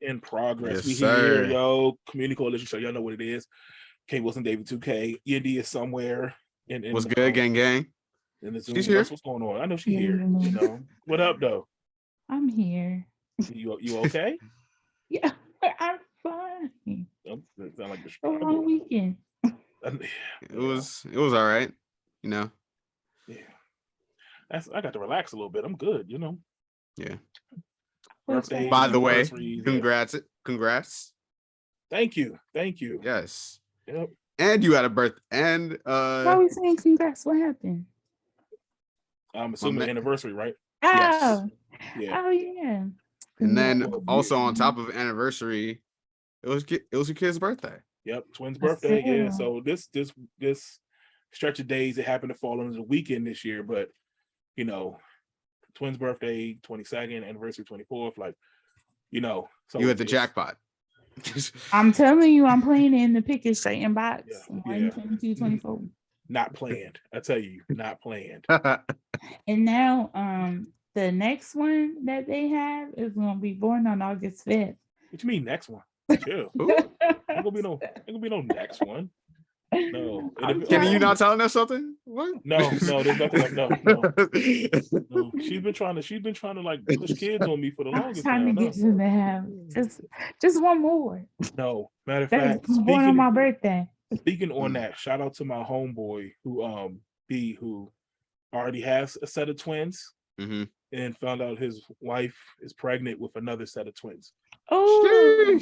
in progress. Yes, We here, sir. yo. Community Coalition Show. Y'all know what it is. K Wilson, David 2K. Indy is somewhere What's good, gang gang? in the She's Zoom. here. What's going on? I know she Yeah, here. You know what up though? I'm here. You okay? Yeah, I'm fine. It sound like the A long struggle. weekend. It was all right, you know. Yeah. I got to relax a little bit. I'm good. You know. Yeah. Birthdays, By the way, anniversaries. congrats. Thank you. Yes. Yep. And you had a birth and Why are we saying congrats? What happened? I'm assuming anniversary, right? Yes. Oh, Yeah. oh yeah. And then Well, also on top of anniversary, it was your kid's birthday. Yep, twins' That's birthday. Yeah. it. So this stretch of days, it happened to fall on the weekend this year, but you know, twins' birthday 22nd, anniversary 24th, like, you know, so You hit the jackpot. I'm telling you, I'm playing in the pick it straight in box. Yeah. 22, 24. Not planned. I tell you, not planned. And now the next one that they have is gonna be born on August 5th. What you mean next one? Chill. Ain't gonna be no next one. No. And Kenny, you not telling us something? What? No, there's nothing like no. She's been trying to like push kids on me for the I'm longest trying now. to get to them. Just one more. No. Matter of That's fact, born on my birthday. speaking on that, shout out to my homeboy who already has a set of twins and found out his wife is pregnant with another set of twins. Oh,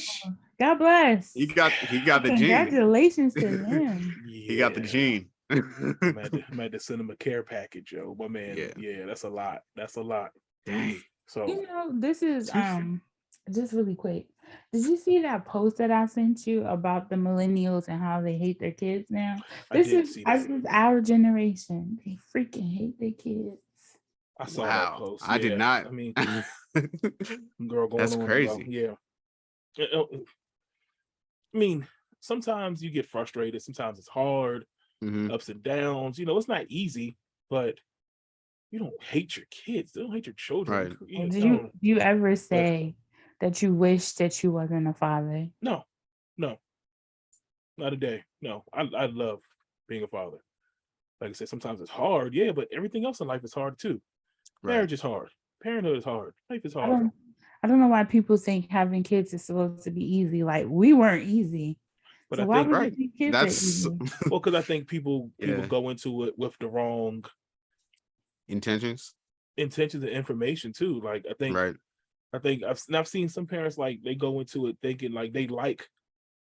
God bless. He got the gene. Congratulations to them. Yeah. He got the gene. I'm had to send him a care package, yo. But man, yeah, that's a lot. Dang. So You know, this is just really quick. Did you see that post that I sent you about the millennials and how they hate their kids now? This is our generation. They freaking hate their kids. I saw that post. I did not. I mean, girl going That's on crazy. about, I mean, sometimes you get frustrated. Sometimes it's hard, ups and downs. You know, it's not easy, but you don't hate your kids. They don't hate your children. Right. Do you ever say that you wish that you wasn't a father? No, not a day. No, I love being a father. Like I said, sometimes it's hard, but everything else in life is hard too. Marriage is hard. Parenthood is hard. Life is hard. I don't know why people think having kids is supposed to be easy. Like we weren't easy. But so I why think would you think kids are easy? Well, because I think people go into it with the wrong intentions and information too. Like I think I've seen some parents like they go into it thinking like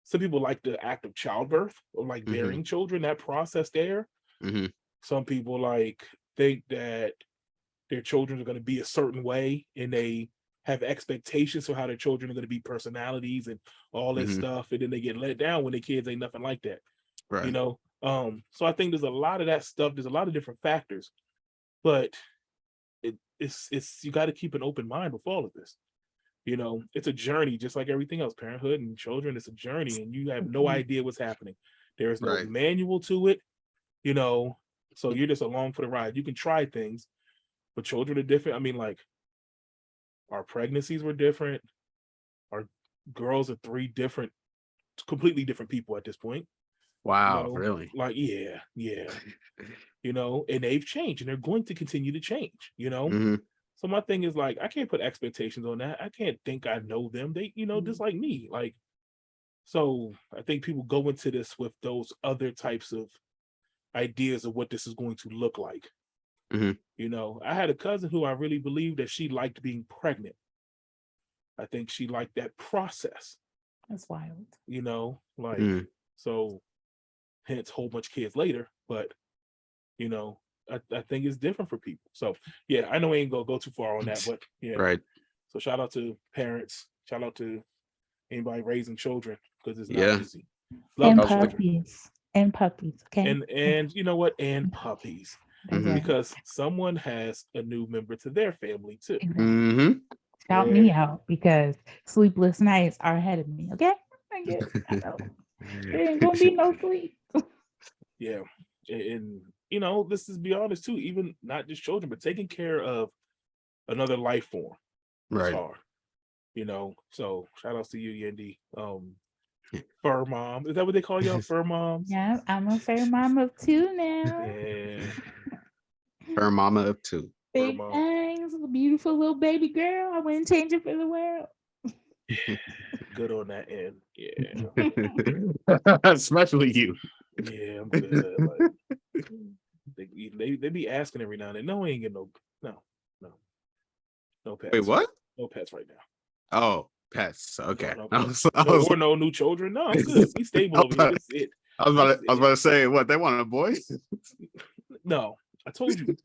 some people like the act of childbirth or like bearing children, that process there. Some people like think that their children are going to be a certain way and they have expectations for how their children are going to be, personalities and all this stuff, and then they get let down when their kids ain't nothing like that. Right. You know, so I think there's a lot of that stuff. There's a lot of different factors, but it's you got to keep an open mind with all of this. You know, it's a journey, just like everything else. Parenthood and children, it's a journey, and you have no idea what's happening. There is no manual to it, you know, so you're just along for the ride. You can try things, but children are different. I mean, like, our pregnancies were different. Our girls are completely different people at this point. Wow, you know? Really? Like, yeah. You know, and they've changed and they're going to continue to change, you know? So my thing is like, I can't put expectations on that. I can't think I know them. They, you know, just like me. Like, so I think people go into this with those other types of ideas of what this is going to look like. You know, I had a cousin who I really believed that she liked being pregnant. I think she liked that process. That's wild. You know, like, so hence whole bunch of kids later, but you know, I think it's different for people. So yeah, I know we ain't gonna go too far on that, but yeah. Right. So shout out to parents, shout out to anybody raising children, because it's not easy. Love and puppies, okay? And you know what? And puppies. Because someone has a new member to their family too. Shout me out, because sleepless nights are ahead of me. Okay, I know. There ain't gonna be no sleep. Yeah, and you know, this is be honest too. Even not just children, but taking care of another life form is hard. So shout outs to you, Yendi. Fur mom. Is that what they call y'all? Fur moms? Yeah, I'm a fur mom of 2 now. Yeah. Fur mama of 2. Big things, beautiful little baby girl. I wouldn't change it for the world. Good on that end. Yeah. Especially you. Yeah, I'm good. Like they be asking every now and then. No, we ain't getting no pets. Wait, what? No pets right now. Oh, pets. Okay. No pets. No new children. No, I'm good. We stable over here. This is it. I was about to say, what, they want a boy? No, I told you.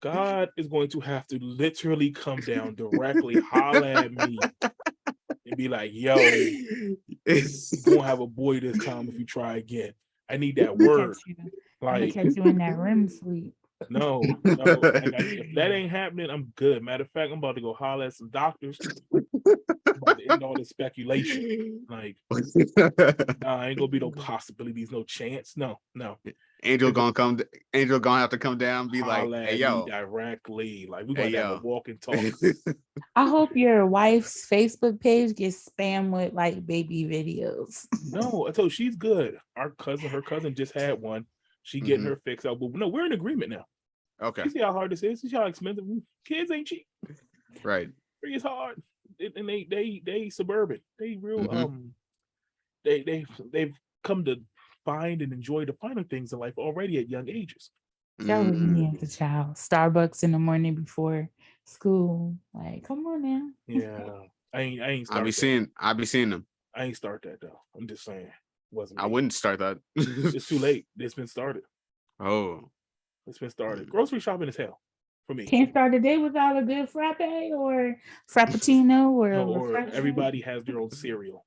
God is going to have to literally come down directly, holler at me, and be like, yo, you're gonna have a boy this time if you try again. I need that word. I'm gonna catch you in that REM sleep. No. If that ain't happening, I'm good. Matter of fact, I'm about to go holler at some doctors. I'm about to end all this speculation. Like, ain't gonna be no possibilities, no chance. No. Angel gonna have to come down and be like, hey, yo, directly. Like, we're gonna have a walk and talk. I hope your wife's Facebook page gets spammed with like baby videos. No, I told you, she's good. Her cousin just had one. She getting her fixed out. But no, we're in agreement now. Okay. You see how hard this is? You see how expensive? Kids ain't cheap. Right. It's hard. And they suburban. They real they've come to find and enjoy the finer things in life already at young ages. That was me as a child. Starbucks in the morning before school. Like, come on now. Yeah. I ain't I be seeing them. I ain't start that though. I'm just saying. Wasn't I wouldn't start that. It's too late. It's been started. Oh. It's been started. Grocery shopping is hell for me. Can't start a day without a good frappe or frappuccino or everybody has their own cereal.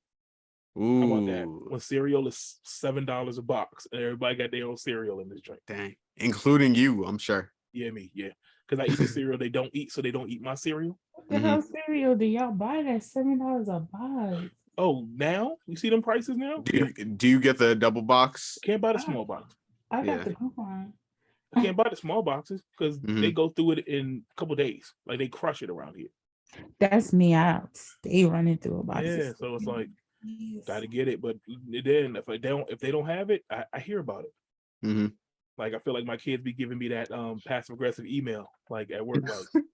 Ooh. How about that? When cereal is $7 a box, and everybody got their own cereal in this drink. Dang, including you, I'm sure. Yeah, me, yeah. Because I eat the cereal they don't eat, so they don't eat my cereal. What the hell cereal do y'all buy that $7 a box? Oh, now you see them prices now? Do you get the double box? Can't buy the small box. I got the coupon. I can't buy the small boxes because they go through it in a couple days. Like they crush it around here. That's me. I stay running through a box. Yeah, so it's like gotta get it. But then if they don't have it, I hear about it. Like I feel like my kids be giving me that passive aggressive email like at work. Like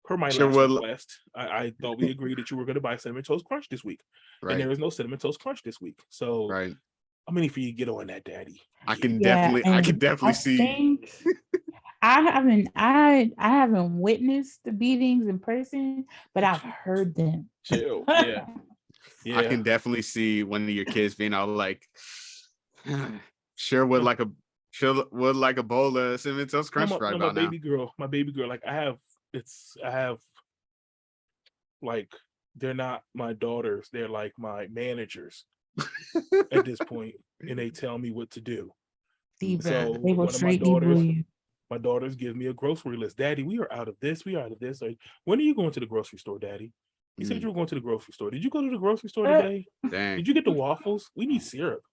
per my last request, I thought we agreed that you were going to buy Cinnamon Toast Crunch this week, and there is no Cinnamon Toast Crunch this week. So I'm ready for you to get on that, Daddy. I can definitely see. I haven't witnessed the beatings in person, but I've heard them. Chill. Yeah. I can definitely see one of your kids being all like, sure would like a bowl of Cinnamon Toast Crunch right about now. My baby girl, like I have like they're not my daughters, they're like my managers at this point, and they tell me what to do. So one of my daughters give me a grocery list. Daddy, we are out of this. We are out of this. Like, when are you going to the grocery store, Daddy? You said you were going to the grocery store. Did you go to the grocery store today? Dang. Did you get the waffles? We need syrup.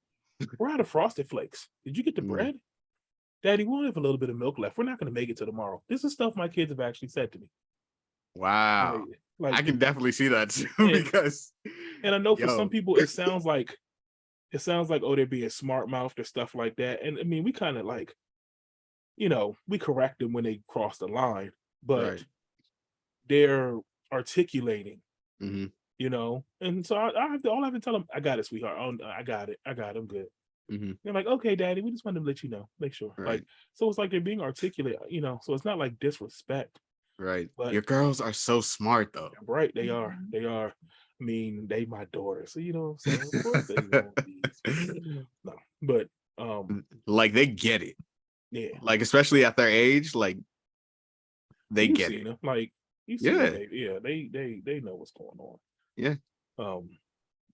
We're out of Frosted Flakes. Did you get the bread? Daddy, we only have a little bit of milk left. We're not going to make it to tomorrow. This is stuff my kids have actually said to me. Wow. Like I can definitely see that too, because and I know for some people it sounds like oh, they're being smart mouthed or stuff like that. And I mean, we kind of like, we correct them when they cross the line, but they're articulating, and so I have to tell them, I got it, sweetheart. Oh, I got it. I'm good. They're like, okay, Daddy, we just wanted to let you know, make sure. Like, so it's like they're being articulate, so it's not like disrespect. Right. But your girls are so smart though. Right. They are. I mean, they my daughters. So what I'm saying? Of course they won't be. No. But like they get it. Yeah. Like especially at their age, like they get it. Them. Like you see they know what's going on. Yeah.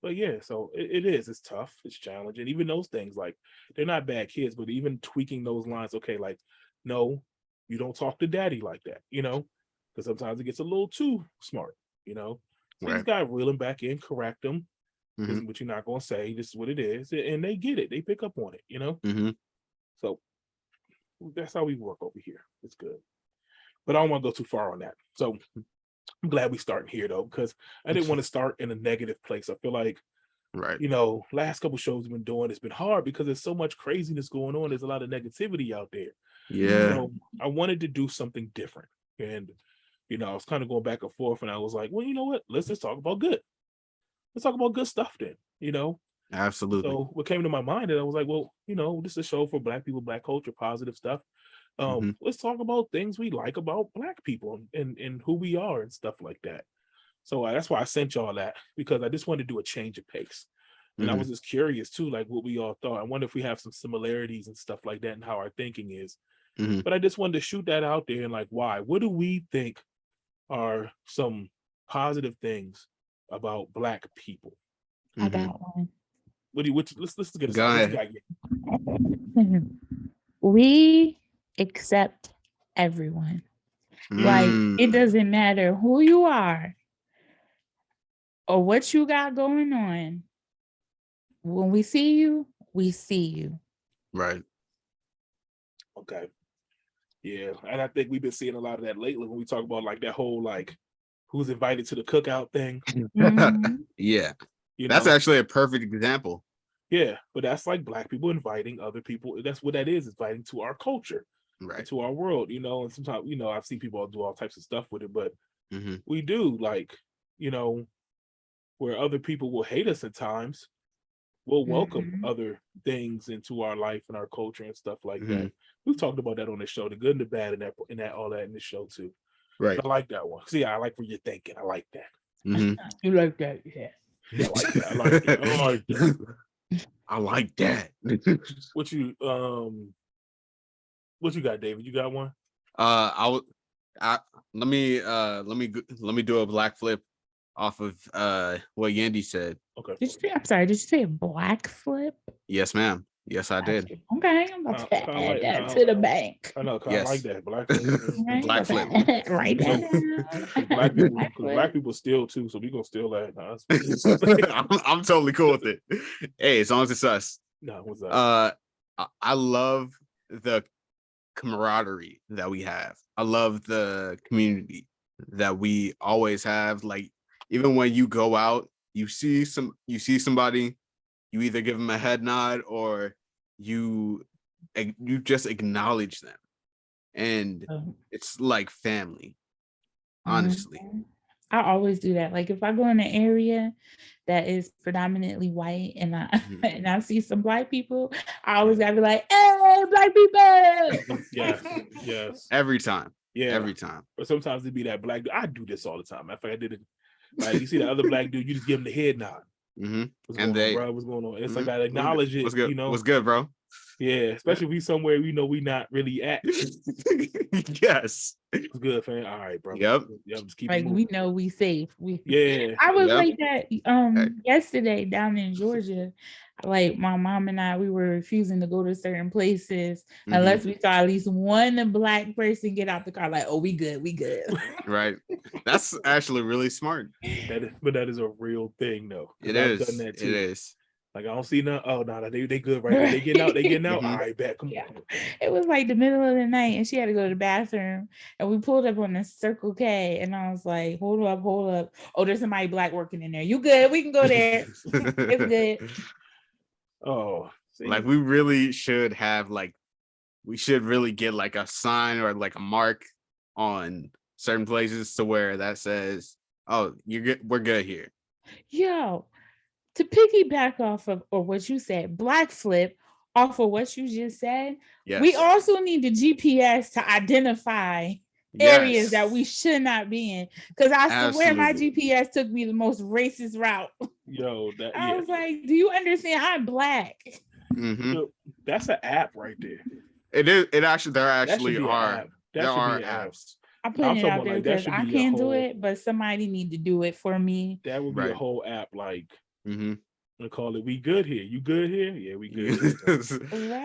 But yeah, so it's tough, it's challenging. Even those things, like they're not bad kids, but even tweaking those lines, okay, like no, you don't talk to Daddy like that, because sometimes it gets a little too smart, So you just gotta reel them back in, correct them. This is what you're not gonna say. This is what it is, and they get it. They pick up on it, So that's how we work over here. It's good, but I don't want to go too far on that. So I'm glad we starting here though, because I didn't want to start in a negative place. I feel like, right. Last couple shows we've been doing, it's been hard because there's so much craziness going on. There's a lot of negativity out there. Yeah. So I wanted to do something different. And, I was kind of going back and forth, and I was like, well, you know what? Let's just talk about good. Let's talk about good stuff then, Absolutely. So what came to my mind, and I was like, well, this is a show for Black people, Black culture, positive stuff. Let's talk about things we like about Black people and who we are and stuff like that. So that's why I sent y'all that, because I just wanted to do a change of pace. And I was just curious too, like what we all thought. I wonder if we have some similarities and stuff like that and how our thinking is. But I just wanted to shoot that out there and like, why? What do we think are some positive things about Black people? I got one. Let's get a second. We accept everyone. Like, it doesn't matter who you are or what you got going on. When we see you, we see you. Right. Okay. Yeah. And I think we've been seeing a lot of that lately when we talk about like that whole like who's invited to the cookout thing. Yeah. That's actually a perfect example. Yeah, but that's like Black people inviting other people. That's what that is, inviting to our culture, right, to our world, and sometimes, I've seen people do all types of stuff with it, but we do like, where other people will hate us at times, we'll welcome other things into our life and our culture and stuff like that. We've talked about that on the show, the good and the bad and that all that in the show too. Right. I like that one. See, I like where you're thinking. I like that. You like that, yeah. I like that. I like that. I like that. I like that. What you got, David? You got one? Let me do a black flip off of what Yandy said. Okay. I'm sorry, did you say a black flip? Yes, ma'am. Yes, I did. Okay, I'm about to add that to the bank. I know, yes. I like that. Black flip. Black flip. Right there. Black people steal too, so we gonna steal that. I'm totally cool with it. Hey, as long as it's us. No, what's that? I love the camaraderie that we have. I love the community that we always have. Like, even when you go out, you see somebody, you either give them a head nod or you just acknowledge them, and it's like family, honestly. I always do that. Like, if I go in an area that is predominantly white and I see some Black people, I always gotta be like, hey, Black people. Yes. Every time. Yeah. Every time. But sometimes it be that Black dude. I do this all the time. In fact, I did it. Like, you see the other Black dude, you just give him the head nod. What's going on? It's like I acknowledge it. What's good, bro? Yeah, especially if we somewhere we know we not really at. Yes. It's good, fam. All right, bro. Yep. Just keep like we know we safe. Yeah. I was like that yesterday down in Georgia. Like, my mom and I, we were refusing to go to certain places unless we saw at least one Black person get out the car. Like, oh, we good. Right. That's actually really smart. That is a real thing, though. It is. Done that too. It is. Like, I don't see none. Oh no, they good right now. They getting out. All right, back. Come on. It was like the middle of the night, and she had to go to the bathroom, and we pulled up on the Circle K, and I was like, "Hold up! Oh, there's somebody Black working in there. You good? We can go there. It's good." Oh, see. Like, we really should have we should really get like a sign or like a mark on certain places to where that says, "Oh, you're good. We're good here." Yo. To piggyback off of or what you said, black flip off of what you just said, we also need the GPS to identify areas that we should not be in. Because I swear my GPS took me the most racist route. Yo, I was like, do you understand? I'm Black. That's an app right there. It is. There actually are. There are apps. I'm putting it out there because I can't do it, but somebody need to do it for me. That would be a whole app, like. I call it "We Good Here." You good here? Yeah, we good. Right.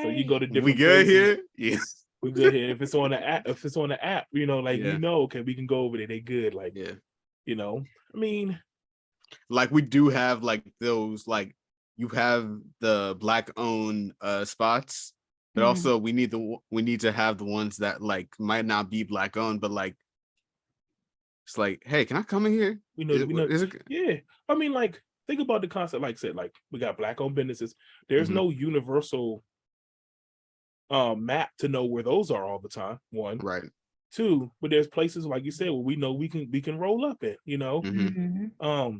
So you go to different. We good places. here? Yes. We good here. If it's on the app, okay, we can go over there. They good, like I mean, like, we do have like those, like, you have the Black owned spots, but also we need to have the ones that like might not be Black owned, but like It's like, hey, can I come in here? We know. Is it? Yeah. I mean, like, think about the concept. Like I said, like we got Black-owned businesses. There's no universal map to know where those are all the time. One. Right. Two, but there's places like you said where we know we can roll up in, you know.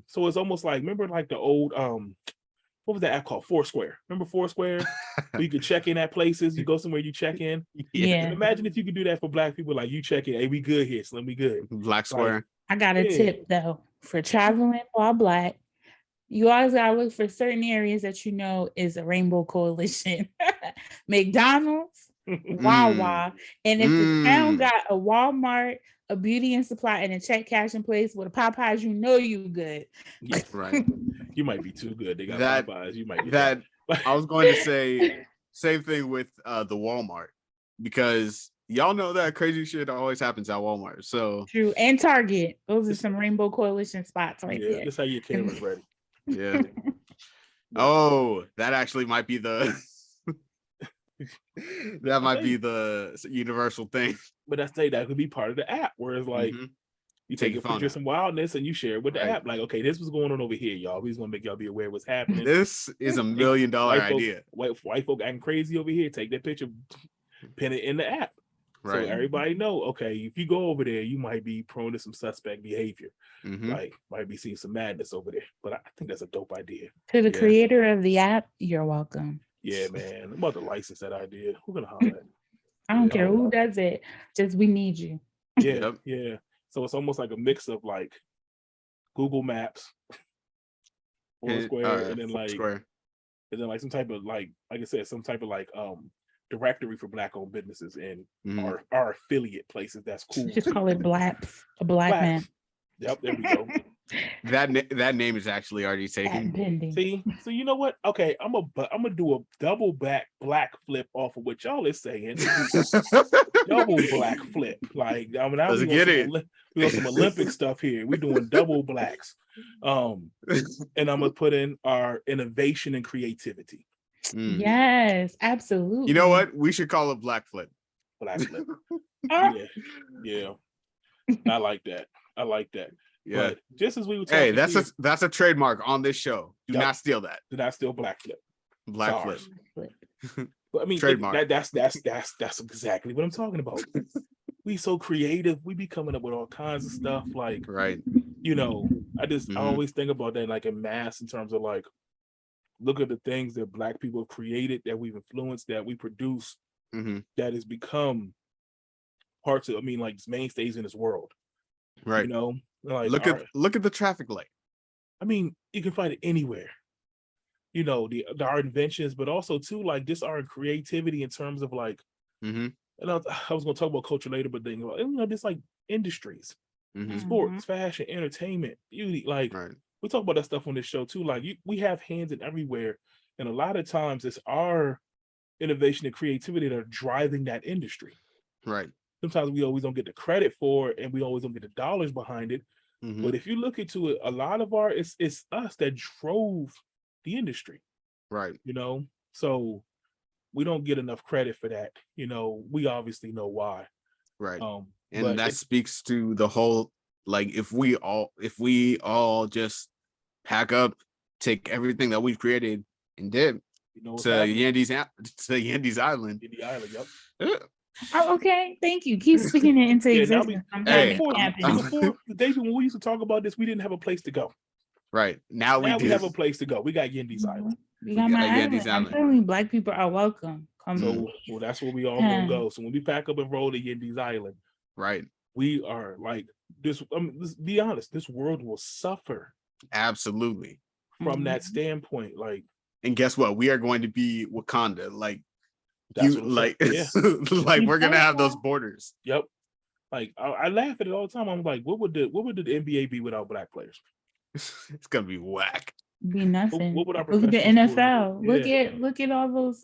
So it's almost like, remember like the old what was that app called? Foursquare. Remember Foursquare? We could check in at places. You go somewhere, you check in. Yeah. And imagine if you could do that for Black people. Like, you check in, hey, we good here, Slim, we good. Black Square. Like, I got a tip though for traveling while Black. You always gotta look for certain areas that you know is a rainbow coalition. McDonald's, Wawa, and if the town got a Walmart, a beauty and supply, and a check cash in place with a Popeyes, you know you good. Yeah, right. You might be too good. They got that, Popeyes. You might get that. I was going to say same thing with the Walmart, because y'all know that crazy shit always happens at Walmart. So true, and Target. Those are some rainbow coalition spots right there. That's how your camera's ready. Yeah. Oh, that actually might be the that might be the universal thing. But that could be part of the app, where it's like you take a picture of some wildness and you share it with the app. Like, okay, this was going on over here, y'all. We just want to make y'all be aware of what's happening. This is $1 million idea. White folk acting crazy over here. Take that picture, pin it in the app. Right. So everybody know, okay, if you go over there, you might be prone to some suspect behavior. Like, might be seeing some madness over there. But I think that's a dope idea. To the creator of the app, you're welcome. Yeah, man. I'm about to license that idea. We're gonna holler at it. I don't care who does it. Just, we need you. Yeah, yeah. So it's almost like a mix of like Google Maps, Foursquare, and then like some type of like I said, some type of like directory for Black-owned businesses and our affiliate places. That's cool. Just call it Blacks. A Black man. Yep, there we go. That name is actually already taken. See, so you know what? Okay, I'm gonna do a double back black flip off of what y'all is saying. Double black flip, like I mean, let's get it. We got some Olympic stuff here. We're doing double blacks, and I'm gonna put in our innovation and creativity. Yes, absolutely. You know what? We should call it Black Flip. Black Flip. Yeah. I like that. Yeah. But just as we were talking, hey, that's a trademark on this show. Do not steal that. Do not steal Black Flip. Black Flip. But I mean, trademark. That's exactly what I'm talking about. We so creative. We be coming up with all kinds of stuff. Like, you know, I always think about that like in mass in terms of like, look at the things that Black people have created, that we've influenced, that we produce, that has become parts of, I mean, like mainstays in this world. Right. You know, like look at the traffic light. I mean, you can find it anywhere. You know, our inventions, but also too, like just our creativity in terms of like, and I was gonna talk about culture later, but then, you know, just like industries, sports, fashion, entertainment, beauty, like we talk about that stuff on this show too. Like we have hands in everywhere, and a lot of times it's our innovation and creativity that are driving that industry. Right. Sometimes we always don't get the credit for it, and we always don't get the dollars behind it. But if you look into it, a lot of it's us that drove the industry. Right. You know, so we don't get enough credit for that. You know, we obviously know why. Right. And that speaks to the whole, like, if we all just pack up, take everything that we've created and did to Yandy's Island. Yandy Island, yep. Oh, okay, thank you. Keep speaking it into existence. Before the days when we used to talk about this, we didn't have a place to go. Right. Now we have a place to go. We got Yandy's Island. We got my island. I'm telling you, Black people are welcome. Well, that's where we all gonna go. So when we pack up and roll to Yandy's Island, right, we are like this. Let's be honest. This world will suffer. Absolutely. From that standpoint, like, and guess what? We are going to be Wakanda. Like, like we're gonna have those borders. Yep. Like I laugh at it all the time. I'm like, what would the NBA be without Black players? It's gonna be whack. Be nothing. What would look at the NFL. Look at all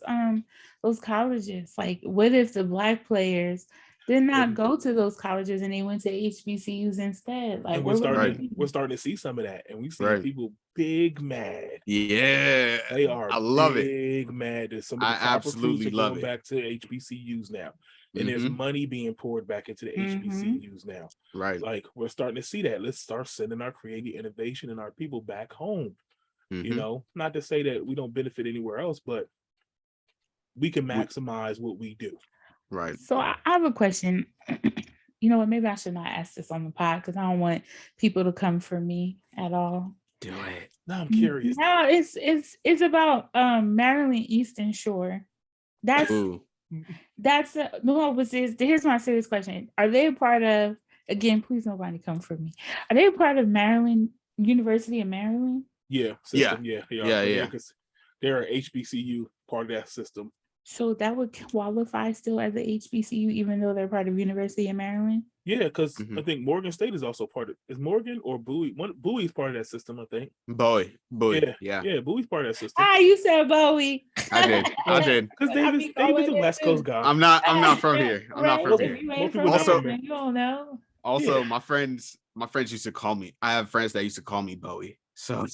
those colleges. Like, what if the Black players did not go to those colleges and they went to HBCUs instead? Like, we're starting to see some of that, and we see people big mad. Yeah, they are. I love big mad that some of the I absolutely love going back to HBCUs now. And there's money being poured back into the HBCUs now. Right. Like we're starting to see that. Let's start sending our creative innovation and our people back home. You know, not to say that we don't benefit anywhere else, but we can maximize what we do. Right. So I have a question. You know what? Maybe I should not ask this on the pod because I don't want people to come for me at all. Do it. Now I'm curious. No, it's about Maryland Eastern Shore. That's no, but here's my serious question. Are they a part of, again, please nobody come for me. Are they a part of Maryland, University of Maryland? Yeah. System. Yeah. They're an HBCU part of that system. So that would qualify still as a HBCU, even though they're part of University of Maryland? Yeah, because I think Morgan State is also part of, is Morgan or Bowie? Bowie's part of that system, I think. Bowie. Yeah, Bowie's part of that system. You said Bowie. I did. Because David's a West Coast guy. I'm not from here. I'm not from here. You don't know. Also, my friends used to call me. I have friends that used to call me Bowie. So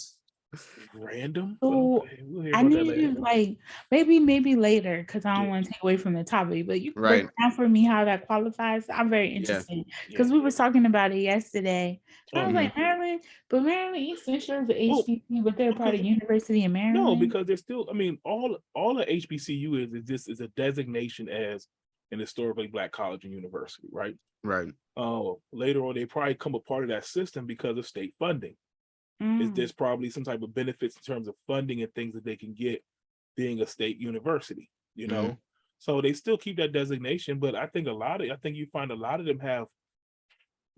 random. So I need you like maybe later because I don't want to take away from the topic, but you break down for me how that qualifies. I'm very interested because we were talking about it yesterday. I was like, Maryland, but Maryland Eastern Shore is an HBCU, but they're part of University of Maryland. No, because they're still. I mean, all the HBCU is a designation as an historically Black college and university, right? Right. Later on, they probably come a part of that system because of state funding. There's probably some type of benefits in terms of funding and things that they can get being a state university, you know? So they still keep that designation, but I think you find a lot of them have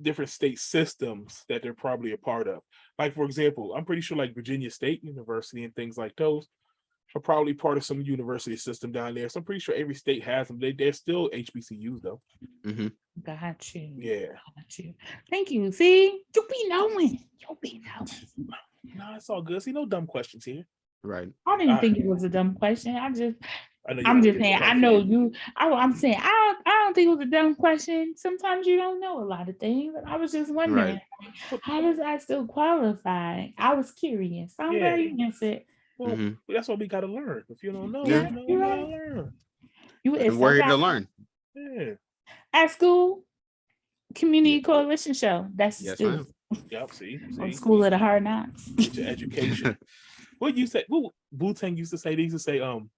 different state systems that they're probably a part of. Like, for example, I'm pretty sure like Virginia State University and things like those are probably part of some university system down there. So I'm pretty sure every state has them. They're still HBCUs though. Got you. Yeah. Got you. Thank you. See, you be knowing. No, it's all good. See, no dumb questions here. Right. I didn't think it was a dumb question. I'm just saying. I know you. I'm saying I don't think it was a dumb question. Sometimes you don't know a lot of things. I was just wondering, how does that still qualify? I was curious. I'm very interested. Well, that's what we got to learn. If you don't know, you gotta learn. And we're here to learn. Yeah. At school, community coalition show. That's still. Yep. See. School of the hard knocks. Get your education. What you say? What Wu-Tang used to say? They used to say, all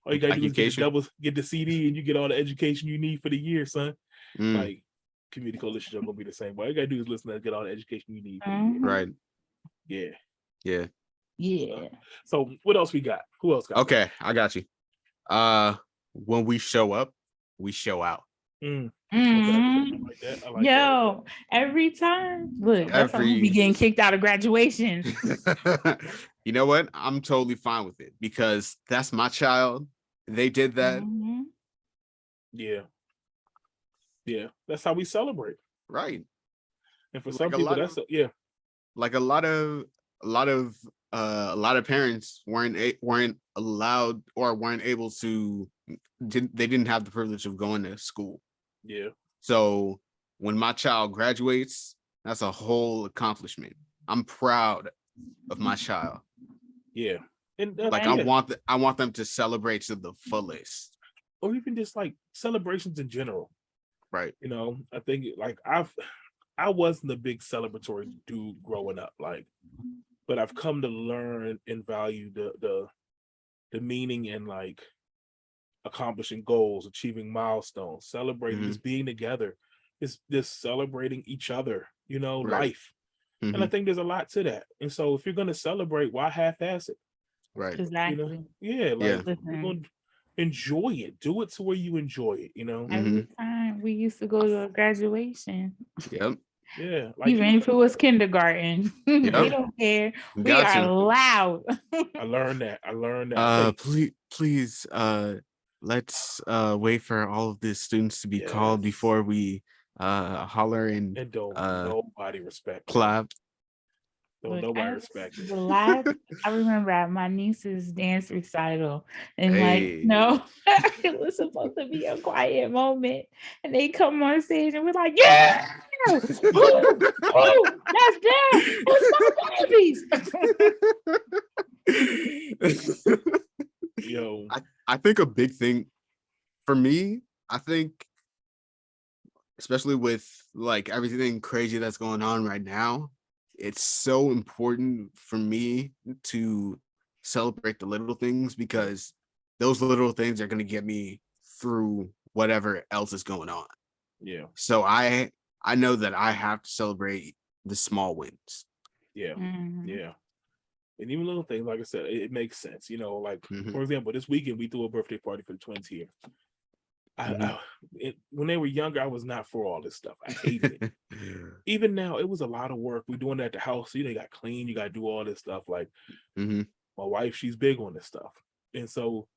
you gotta do is get the CD and you get all the education you need for the year, son. Like community coalition show gonna be the same. All you gotta do is listen and get all the education you need. Right. Yeah. Yeah. So what else we got? Who else got? Okay, I got you. When we show up, we show out. Okay. I like that. Every time. Look, that's how we be getting kicked out of graduation. You know what? I'm totally fine with it because that's my child. They did that. Yeah. That's how we celebrate. Right. And for some people, that's like a lot of parents weren't allowed or weren't able to. They didn't have the privilege of going to school. Yeah. So when my child graduates, that's a whole accomplishment. I'm proud of my child. Yeah. And like I want them to celebrate to the fullest. Or even just like celebrations in general. Right. You know, I think like I wasn't a big celebratory dude growing up, like, but I've come to learn and value the meaning in like accomplishing goals, achieving milestones, celebrating, just being together, is just celebrating each other, you know, life. And I think there's a lot to that. And so if you're going to celebrate, why half-ass it? Right. Exactly. You know? We're going to enjoy it. Do it to where you enjoy it, you know? Every time we used to go to a graduation. Yep. Yeah. Like, even if it was kindergarten, they don't care. We are loud. I learned that. Please, let's wait for all of the students to be called before we holler and don't nobody respect clap. Don't nobody respect it. I remember at my niece's dance recital, and it was supposed to be a quiet moment, and they come on stage and we're like, yeah, that's them. It's my babies. Yo, I think a big thing for me, I think, especially with like everything crazy that's going on right now, it's so important for me to celebrate the little things, because those little things are going to get me through whatever else is going on. Yeah. So I know that I have to celebrate the small wins. Yeah. Yeah. And even little things, like I said, it makes sense. You know, like for example, this weekend we threw a birthday party for the twins here. When they were younger, I was not for all this stuff. I hated it. Even now, it was a lot of work. We're doing that at the house. So you got to clean, you got to do all this stuff. Like my wife, she's big on this stuff. And so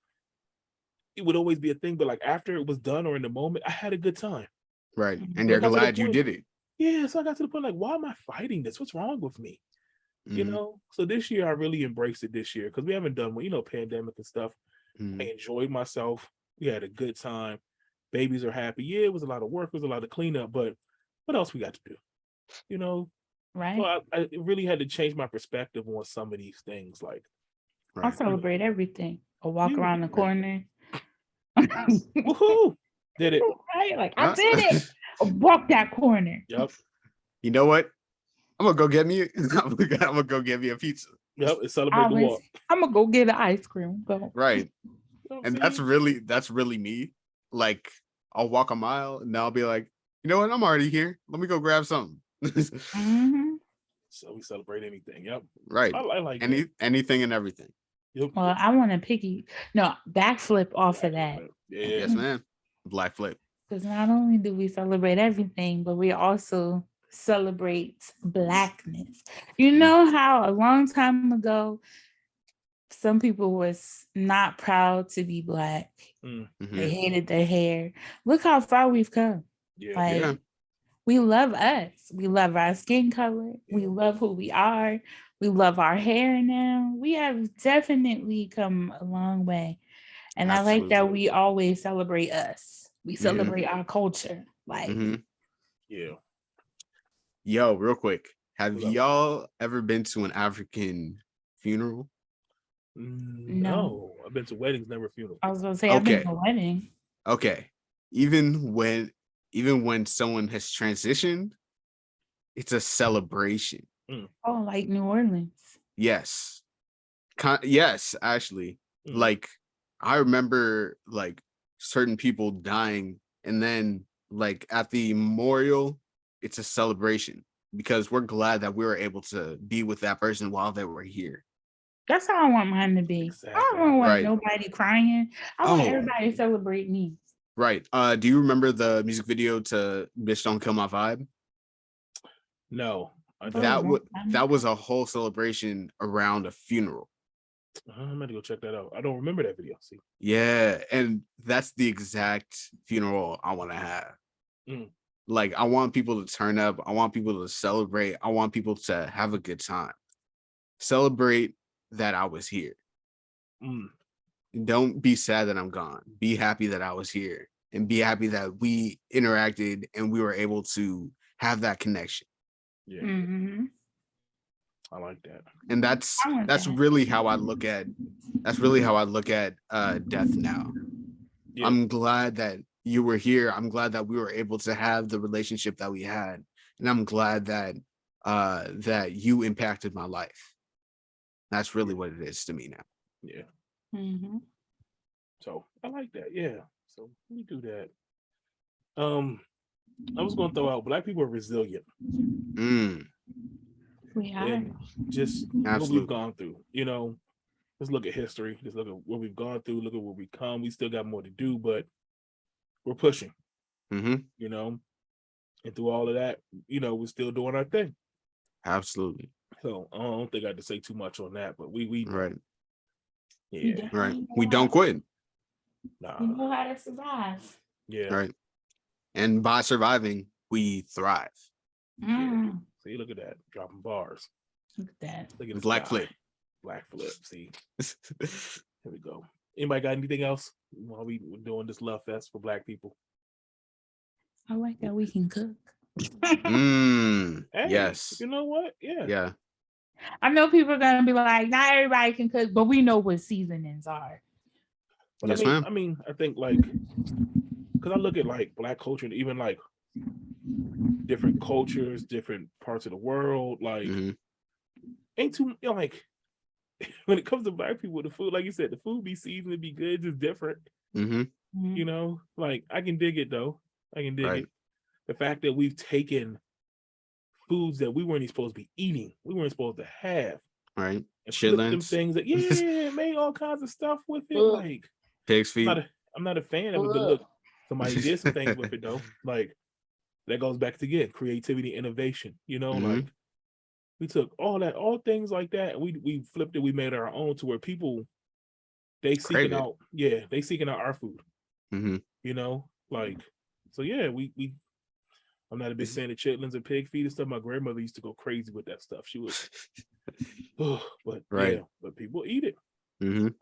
it would always be a thing. But like after it was done or in the moment, I had a good time. Right. And they're glad you did it. Yeah. So I got to the point like, why am I fighting this? What's wrong with me? You know, so this year I really embraced it this year because we haven't done one, pandemic and stuff. I enjoyed myself. We had a good time. Babies are happy. Yeah, it was a lot of work. It was a lot of cleanup, but what else we got to do? You know? Right. So I really had to change my perspective on some of these things. Like, I celebrate everything. I walk around the corner. Woohoo! Did it. Right? Like, I did it. I walked that corner. Yep. You know what? I'm gonna go get me a pizza. Yep, and celebrate the walk. I'm gonna go get an ice cream. Go. Right. And that's really me. Like, I'll walk a mile and I'll be like, you know what? I'm already here. Let me go grab something. So we celebrate anything. Yep. Right. I like anything and everything. Yep. Well, I want to backflip off of that. Yeah. Yes, ma'am. Blackflip. Because not only do we celebrate everything, but we also celebrate Blackness. You know how a long time ago, some people was not proud to be Black. They hated their hair. Look how far we've come. Yeah. We love us. We love our skin color. Yeah. We love who we are. We love our hair now. We have definitely come a long way. And absolutely. I like that we always celebrate us. We celebrate our culture. Like, yeah. Yo, real quick. Have y'all ever been to an African funeral? No. I've been to weddings, never funerals. I was gonna say I've been to a wedding. Okay. Even when someone has transitioned, it's a celebration. Oh, like New Orleans. Yes. Yes, actually. Like, I remember like certain people dying, and then like at the memorial, it's a celebration because we're glad that we were able to be with that person while they were here. That's how I want mine to be. Exactly. I don't want nobody crying. I want everybody to celebrate me. Right. Do you remember the music video to Bitch Don't Kill My Vibe? No. That was a whole celebration around a funeral. I'm gonna go check that out. I don't remember that video. See? Yeah, and that's the exact funeral I want to have. Like, I want people to turn up. I want people to celebrate. I want people to have a good time. Celebrate that I was here. Don't be sad that I'm gone. Be happy that I was here, and be happy that we interacted and we were able to have that connection. Yeah. I like that. And that's really how I look at death now. Yeah. I'm glad that you were here. I'm glad that we were able to have the relationship that we had. And I'm glad that that you impacted my life. That's really what it is to me now. Yeah. So I like that. Yeah. So let me do that. I was gonna throw out Black people are resilient. We are. And just what we've gone through, let's look at history. Just look at what we've gone through. Look at where we come. We still got more to do, but we're pushing. And through all of that, we're still doing our thing. Absolutely. So I don't think I had to say too much on that, but we right. Yeah. Right. We don't quit. Nah. We know how to survive. Yeah. Right. And by surviving, we thrive. Yeah. See, look at that. Dropping bars. Look at that. Look at Blackflip. Blackflip. See. Here we go. Anybody got anything else while we were doing this love fest for Black people? I like that we can cook. Hey, yes. You know what? Yeah. Yeah. I know people are gonna be like, not everybody can cook, but we know what seasonings are. But I think like because I look at like Black culture and even like different cultures, different parts of the world, like ain't too like when it comes to Black people, the food, like you said, the food be seasoned to be good, just different. You know, like I can dig it though. I can dig it. The fact that we've taken foods that we weren't even supposed to be eating, we weren't supposed to have, right? And flip them things that made all kinds of stuff with it. Like pig's feet. I'm not a fan of it, but look, somebody did some things with it though. Like that goes back to again creativity, innovation. You know, like we took all things like that, and we flipped it. We made our own to where people they seeking out our food. You know, like so we I'm not a big fan of chitlins and pig feet and stuff. My grandmother used to go crazy with that stuff. She was, but but people eat it, and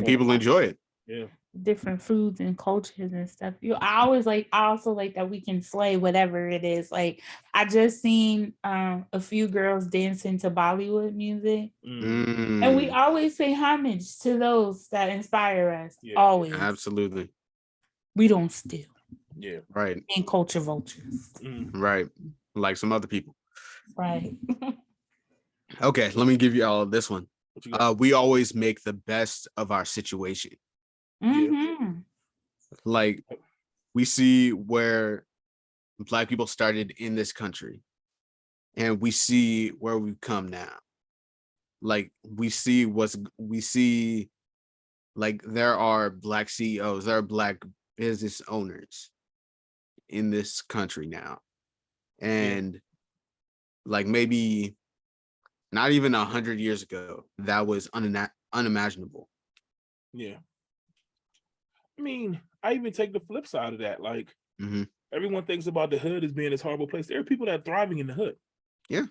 people enjoy it. Yeah, different foods and cultures and stuff. I also like that we can slay whatever it is. Like I just seen a few girls dancing to Bollywood music, and we always pay homage to those that inspire us. Always, absolutely. We don't steal. Yeah, right. And culture vultures. Right, like some other people. Right. Okay, let me give you all this one. We always make the best of our situation. Like we see where Black people started in this country, and we see where we've come now. Like we see like there are Black CEOs, there are Black business owners in this country now, and like maybe not even 100 years ago that was unimaginable. Yeah, I mean, I even take the flip side of that. Like everyone thinks about the hood as being this horrible place. There are people that are thriving in the hood. Yeah,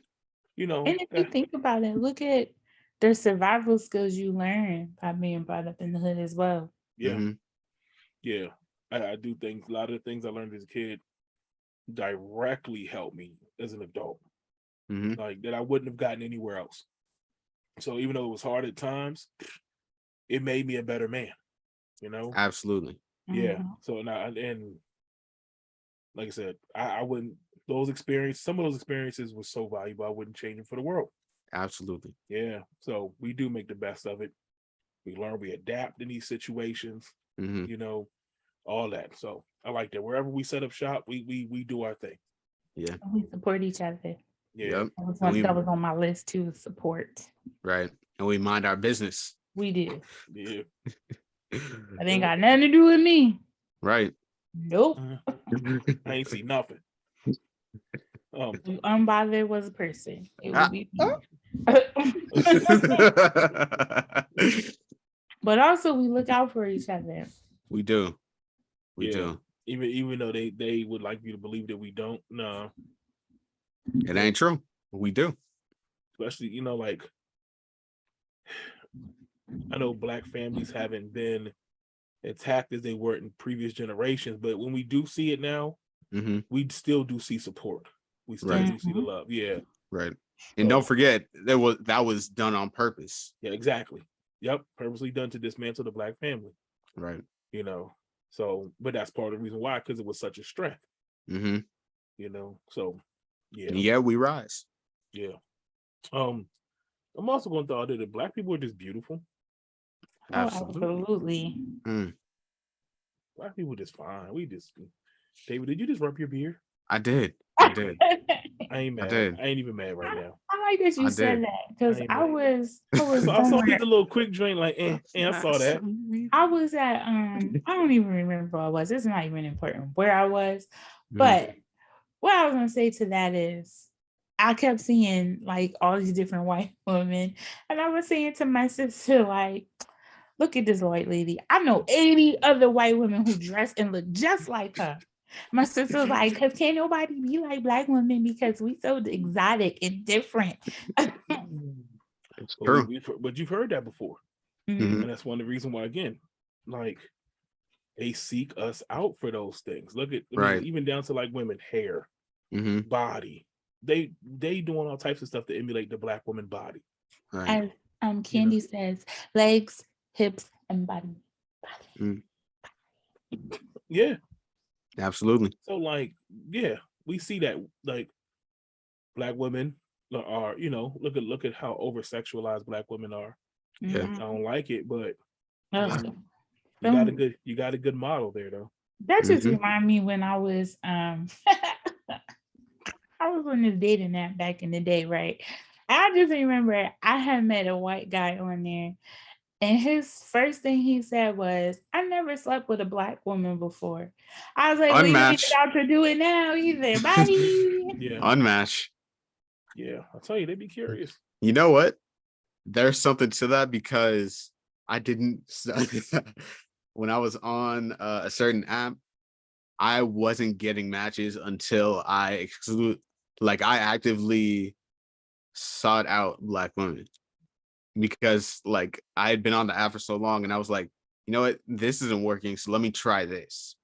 you know, and if you think about it, look at their survival skills you learn by being brought up in the hood as well. Yeah, I do think a lot of the things I learned as a kid directly helped me as an adult, like that I wouldn't have gotten anywhere else. So even though it was hard at times, it made me a better man. You know, absolutely. Yeah. So now and like I said, I wouldn't. Some of those experiences were so valuable. I wouldn't change them for the world. Absolutely. Yeah. So we do make the best of it. We learn, we adapt in these situations. You know, all that. So I like that. Wherever we set up shop, we do our thing. Yeah. We support each other. Yeah. That was on my list too. Support. Right. And we mind our business. We do. Yeah. It ain't got nothing to do with me. Right. Nope. I ain't see nothing. If unbothered was a person, it would be me. But also we look out for each other. We do. We do. Even though they would like you to believe that we don't. No. It ain't true. We do. Especially, you know, like I know Black families haven't been attacked as they were in previous generations, but when we do see it now, we still do see support. We still do see the love. Yeah. Right. And don't forget that was done on purpose. Yeah, exactly. Yep. Purposely done to dismantle the Black family. Right. You know, so but that's part of the reason why, because it was such a strength. You know, so yeah, we rise. Yeah. I'm also going to throw out there that Black people are just beautiful. Absolutely. Black people just fine. David, did you just rub your beard? I did. I ain't mad. I ain't even mad right now. I like that you said that because I saw the little quick drink like I saw that. I was at I don't even remember where I was. It's not even important where I was, but what I was gonna say to that is I kept seeing like all these different white women, and I was saying to my sister, like, look at this white lady. I know 80 other white women who dress and look just like her. My sister was like, because can't nobody be like Black women because we so exotic and different. It's true. But you've heard that before. And that's one of the reasons why, again, like they seek us out for those things. Look at mean, even down to like women, hair, body. They doing all types of stuff to emulate the Black woman body. As Candy says, legs, hips, and body. Yeah. Absolutely. So like, yeah, we see that like Black women are, look at how over sexualized Black women are. Yeah. I don't like it, but Mm-hmm. you got a good model there though. That just remind me when I was I was on this dating app back in the day, right? I just remember I had met a white guy on there, and his first thing he said was, "I never slept with a Black woman before." I was like, "Well, you ain't Unmatched. about to do it now either, buddy." Yeah. Unmatched. Yeah, I'll tell you, they'd be curious. You know what? There's something to that because I didn't when I was on a certain app, I wasn't getting matches until I actively sought out Black women, because like I had been on the app for so long and I was like, you know what, this isn't working, so let me try this.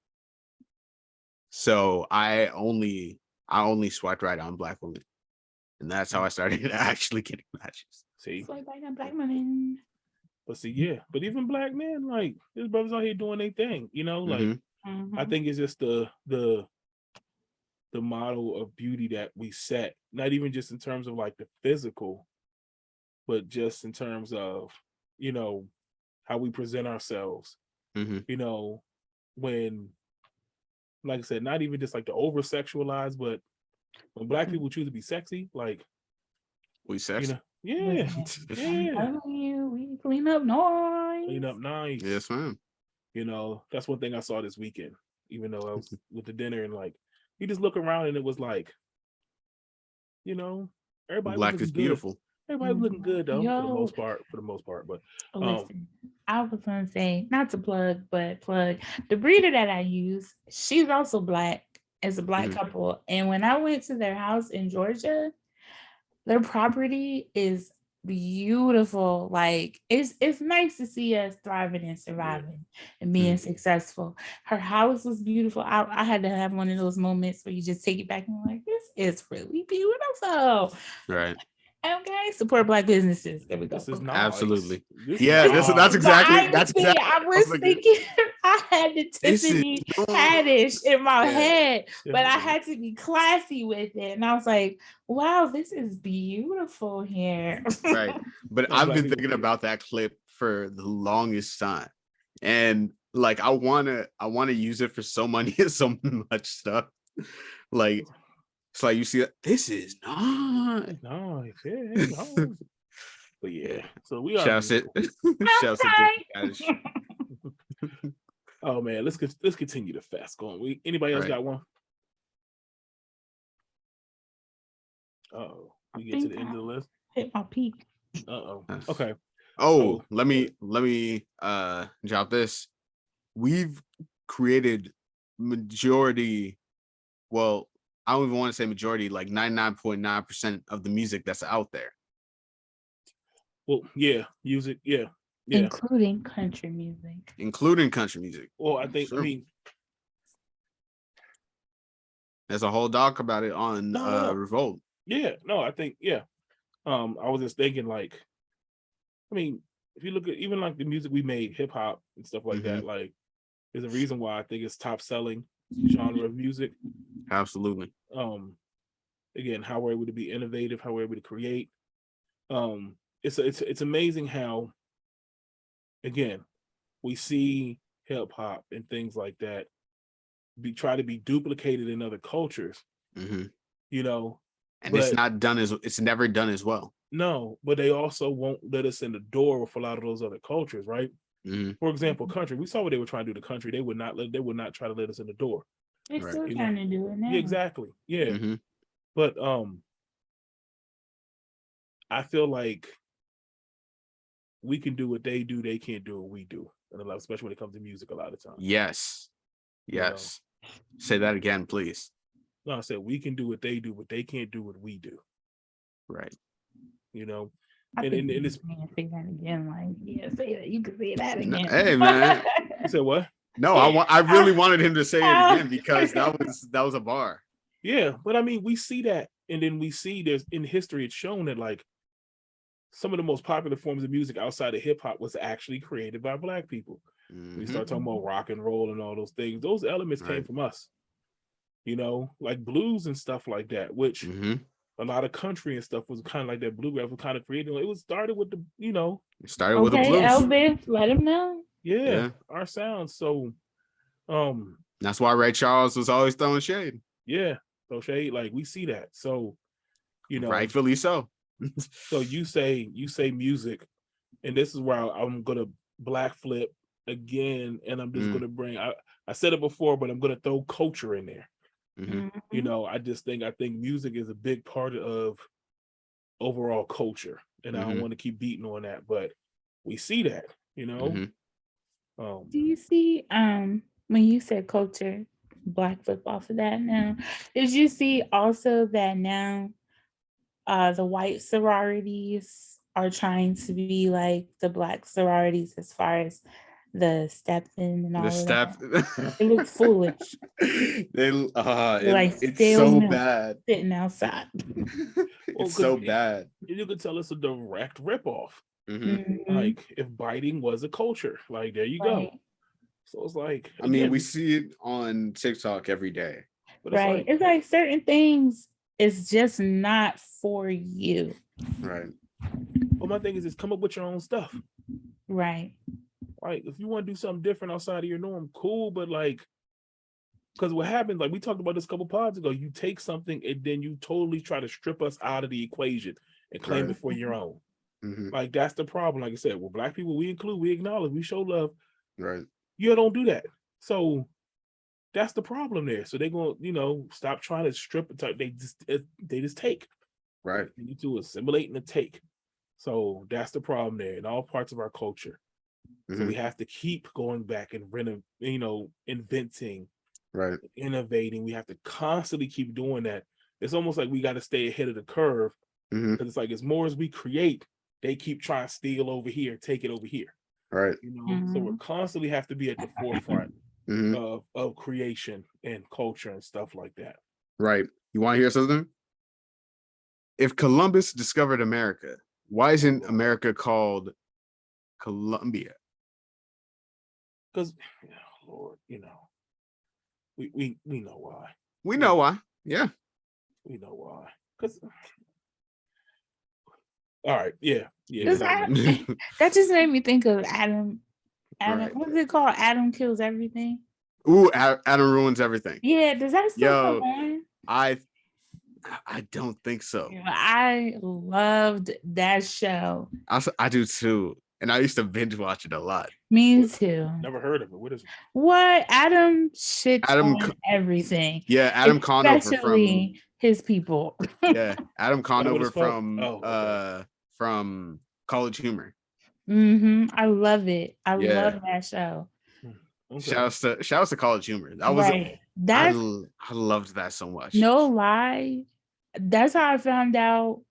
So I only swiped right on Black women, and that's how I started actually getting matches. See, Swipe right on Black women. but see, yeah, but even Black men, like his brothers out here doing their thing, like I think it's just the model of beauty that we set, not even just in terms of like the physical, but just in terms of, how we present ourselves. When, like I said, not even just like the over sexualized, but when Black people choose to be sexy, like we sexy. Yeah. We clean up nice. Clean up nice. Yes, ma'am. That's one thing I saw this weekend, even though I was with the dinner, and like you just look around and it was like, everybody Black was is looking beautiful. good. Everybody was looking good though, for the most part. But listen, I was gonna say, not to plug, but plug the breeder that I use. She's also Black. It's a Black couple, and when I went to their house in Georgia, their property is beautiful. Like it's nice to see us thriving and surviving and being successful. Her house was beautiful. I had to have one of those moments where you just take it back and you're like, this is really beautiful. Right. Okay, support Black businesses. There we go. This is nice. Absolutely. This that's exactly I was thinking I had the Tiffany Haddish in my head, but I had to be classy with it. And I was like, wow, this is beautiful here. Right. But I've been thinking about that clip for the longest time. And like I wanna use it for so much stuff. Like it's like you see this is nice. But yeah, so we are. Shout it. Oh man, let's continue the fast going. Anybody else got one? We get to the end of the list. Hit my peak. Okay. Oh, so, let me drop this. We've created majority. Well, I don't even want to say majority, like 99.9% of the music that's out there. Well, yeah, music, yeah. Including country music. Well, I mean, there's a whole doc about it on Revolt. Yeah, no, I think, yeah. I was just thinking, like, I mean, if you look at even like the music we made, hip hop and stuff like that, like, there's a reason why I think it's top selling genre of music. Absolutely. Again, how we're able to be innovative, how we're able to create. It's amazing how, again, we see hip hop and things like that try to be duplicated in other cultures. And it's never done as well. No, but they also won't let us in the door for a lot of those other cultures, right? For example, country. We saw what they were trying to do to country. They would not try to let us in the door. They're still trying to do it now. Yeah, exactly. Yeah. But I feel like we can do what they do, they can't do what we do. And especially when it comes to music a lot of times. Yes. Say that again, please. No, I said we can do what they do, but they can't do what we do. Right. I think and it's say that again. Like, yeah, say that. You can say that again. Hey, man. You said what? No, I really wanted him to say it again because that was a bar. Yeah, but I mean, we see that, and then we see there's in history it's shown that like some of the most popular forms of music outside of hip hop was actually created by Black people. We start talking about rock and roll and all those things. Those elements came from us. you know, like blues and stuff like that, which a lot of country and stuff was kind of like that. Bluegrass was kind of created. It was started with the, you know, it started with the blues. Elvis, let him know. Yeah, our sound. So, that's why Ray Charles was always throwing shade. Yeah, throw shade. Like we see that. So, you know, rightfully so. So you say music, and this is where I'm gonna Blackflip again, and I'm just gonna bring. I said it before, but I'm gonna throw culture in there. You know, I think music is a big part of overall culture, and I don't want to keep beating on that, but we see that, you know. Do you see when you said culture, Blackflip off of that now? Did you see also that now the white sororities are trying to be like the black sororities as far as the stepping and all of that? It looks foolish. It's so bad. Sitting outside. It's so bad. You could tell it's a direct ripoff. Like if biting was a culture, like there you go. So it's like, again, I mean, we see it on TikTok every day. But it's like certain things is just not for you. Right. Well, my thing is come up with your own stuff. Right. Like if you want to do something different outside of your norm, cool. But like, because what happens, like we talked about this a couple pods ago, you take something and then you totally try to strip us out of the equation and claim it for your own. Like that's the problem. Like I said, well, black people, we include, we acknowledge, we show love. Right. You don't do that. So that's the problem there. So they're gonna, you know, stop trying to strip it. They just take. Right. You need to assimilate and take. So that's the problem there in all parts of our culture. So we have to keep going back and inventing, right, innovating. We have to constantly keep doing that. It's almost like we got to stay ahead of the curve because it's like as more as we create, they keep trying to steal over here, take it over here. Right. You know, so we constantly have to be at the forefront of creation and culture and stuff like that. Right. You want to hear something? If Columbus discovered America, why isn't America called Columbia? Because, Lord, you know, we know why. We know why. Yeah. We know why. Because, all right, yeah. That just made me think of Adam. Right. What's it called? Adam Kills Everything. Ooh, Adam Ruins Everything. Yeah, does that still come on? I don't think so. I loved that show. I do too. And I used to binge watch it a lot. Me too. Never heard of it. What is it? What? Adam shits on everything. Yeah, Adam Conover from his people. Yeah, Adam Conover from College Humor. I love it. I love that show. Okay. Shout outs to College Humor. That was I loved that so much. No lie. That's how I found out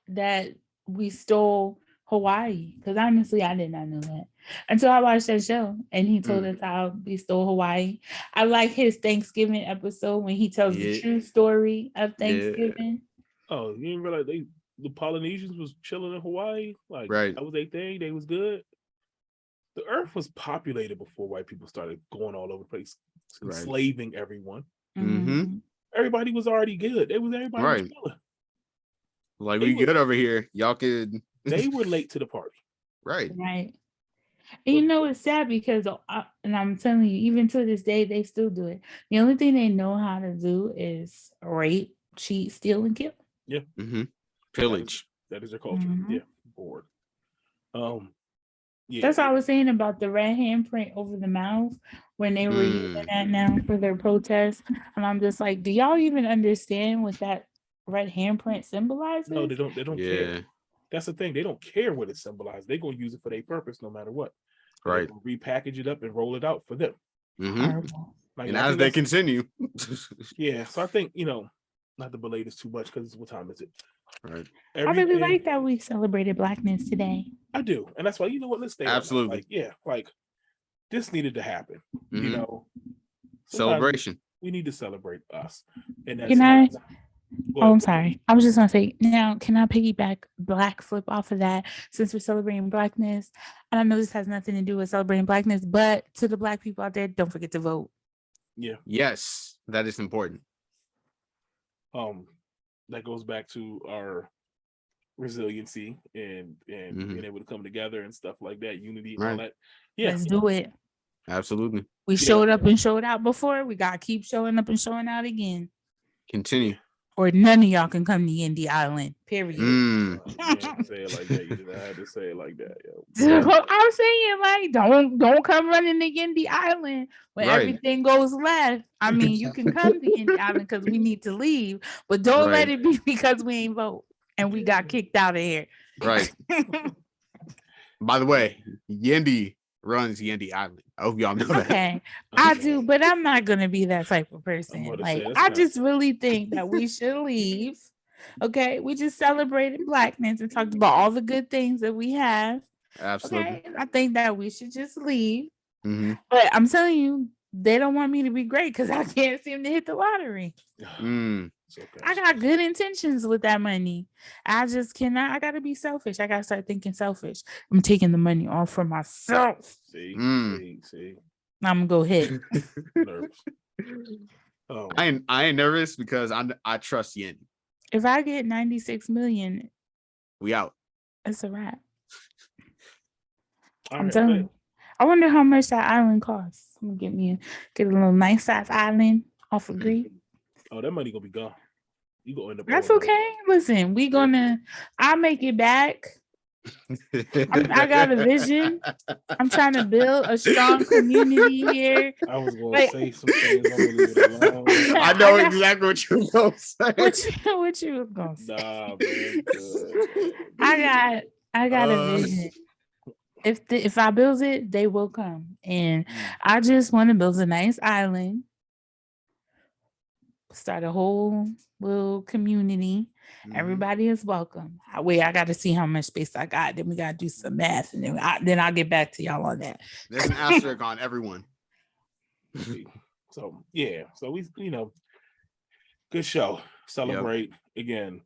that we stole Hawaii. Because honestly, I did not know that until I watched that show and he told us how we stole Hawaii. I like his Thanksgiving episode when he tells the true story of Thanksgiving. Oh, you didn't realize the Polynesians was chilling in Hawaii? Like that was their thing. They was good. The earth was populated before white people started going all over the place, enslaving everyone. Everybody was already good. Everybody was chilling. Like we good over here. Y'all could. They were late to the party. Right. And you know it's sad because, and I'm telling you, even to this day, they still do it. The only thing they know how to do is rape, cheat, steal, and kill. Yeah. Pillage. That is their culture. Yeah. Bored. Yeah. That's what I was saying about the red handprint over the mouth when they were using that now for their protests. And I'm just like, do y'all even understand what that red handprint symbolizes? No, they don't care. That's the thing. They don't care what it symbolizes. They're going to use it for their purpose no matter what. Right. Repackage it up and roll it out for them. Like, and as they continue. Yeah. So I think, not to belay this too much because what time is it? Right. I really like that we celebrated Blackness today. I do. And that's why, you know what, let's stay absolutely. This needed to happen. Celebration. We need to celebrate us. And that's I'm sorry. I was just gonna say, now can I piggyback Blackflip off of that since we're celebrating Blackness? And I know this has nothing to do with celebrating Blackness, but to the Black people out there, don't forget to vote. Yeah. Yes, that is important. that goes back to our resiliency and being able to come together and stuff like that, unity and all that. Yeah, let's do it. Absolutely. We showed up and showed out before. We gotta keep showing up and showing out again. Continue. Or none of y'all can come to Yendi Island. Period. You didn't say it like that. You didn't have to say it like that. Yo. I'm saying, like, don't come running to Yendi Island when everything goes left. I mean, you can come to Yendi Island because we need to leave, but don't let it be because we ain't vote and we got kicked out of here. Right. By the way, Yendi runs Yendi Island. I hope y'all know that. Okay, I do, but I'm not gonna be that type of person. Like, I just really think that we should leave. Okay, we just celebrated Blackness and talked about all the good things that we have. Absolutely. Okay, I think that we should just leave. But I'm telling you, they don't want me to be great because I can't seem to hit the lottery. Okay. I got good intentions with that money. I just cannot. I gotta be selfish. I gotta start thinking selfish. I'm taking the money off for myself. See. I'm gonna go hit. Nervous. I ain't nervous because I trust Yendi. If I get 96 million, we out. It's a wrap. I'm telling you. I wonder how much that island costs. I'm gonna get a little nice size island off of Greece. Oh, that money gonna be gone. You gonna end up. That's okay. Listen, I'll make it back. I got a vision. I'm trying to build a strong community here. I was gonna say some things. I'm gonna leave it alone. I know exactly what you were gonna say. What you was gonna say? Nah, man. I got a vision. If I build it, they will come, and I just want to build a nice island. Start a whole little community. Everybody is welcome. I got to see how much space I got. Then we got to do some math, and then I'll get back to y'all on that. There's an asterisk on everyone. So yeah, so we good show. Celebrate again.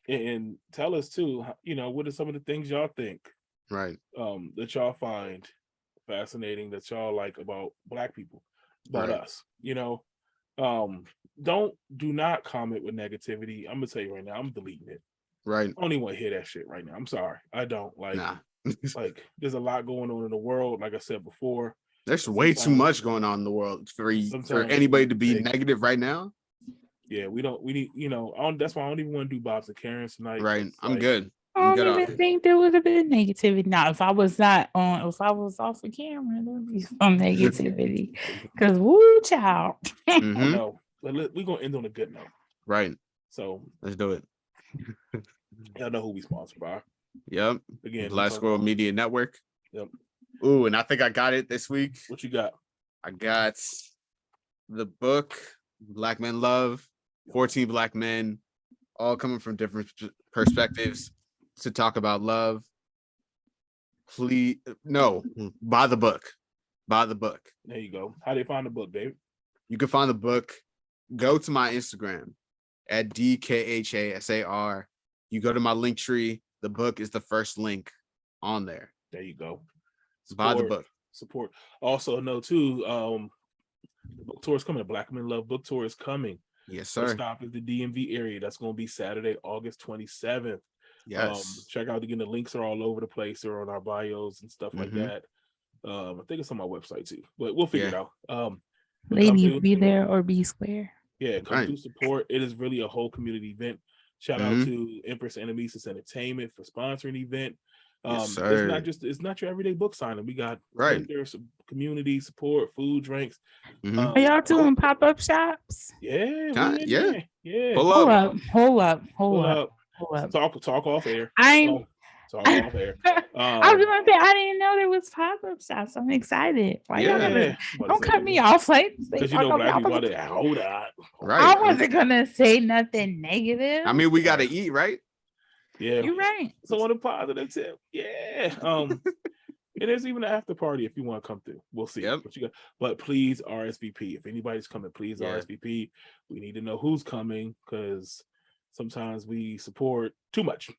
And tell us too. What are some of the things y'all think? Right. That y'all find fascinating, that y'all like about Black people, about us. Do not comment with negativity. I'm gonna tell you right now, I'm deleting it. Right. I don't even want to hear that shit right now. I'm sorry. I don't like there's a lot going on in the world. Like I said before, there's way too much going on in the world for anybody to be negative right now. Yeah, we need, that's why I don't even want to do Bob's and Karen's tonight. Right. I'm good. I don't even think there would have been negativity. Now, if I was off of camera, there would be some negativity. Because woo, child. No, we're gonna end on a good note. Right. So let's do it. Y'all know who we sponsored by. Yep. Again, Black Squirrel Media Network. Yep. Ooh, and I think I got it this week. What you got? I got the book Black Men Love, 14 Black men, all coming from different perspectives to talk about love. Please, no, buy the book. Buy the book. There you go. How do you find the book, Dave? You can find the book. Go to my Instagram at DKHASAR. You go to my link tree. The book is the first link on there. There you go. Buy the book. Support. Also, know too, the book tour is coming. The Black Men Love book tour is coming. Yes, sir. First stop is the DMV area. That's going to be Saturday, August 27th. Yes. Check out again. The links are all over the place. They're on our bios and stuff like that. I think it's on my website too, but we'll figure it out. Ladies, be there or be square. Yeah, come through support. It is really a whole community event. Shout out to Empress Enemies Entertainment for sponsoring the event. It's not your everyday book signing. We got there's some community support, food, drinks. Are y'all doing pop-up shops? Yeah. Hold up. Talk off air. Talk off air. I was gonna say I didn't know there was pop-up shops. I'm excited. Why don't cut me off, like, because Black people hold on. Right. I wasn't gonna say nothing negative. I mean, we gotta eat, right? Yeah, you're right. So on a positive tip, and there's even an after party if you want to come through. We'll see. But please RSVP. If anybody's coming, please RSVP. We need to know who's coming because sometimes we support too much,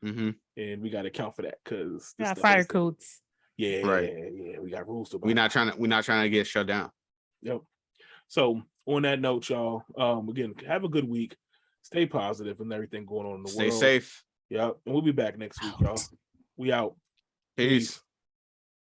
and we got to account for that because fire codes. Yeah, we got rules to. We're not trying to get shut down. Yep. So on that note, y'all, again, have a good week. Stay positive and everything going on in the world. Stay safe. Yeah, and we'll be back next week, y'all. We out. Peace.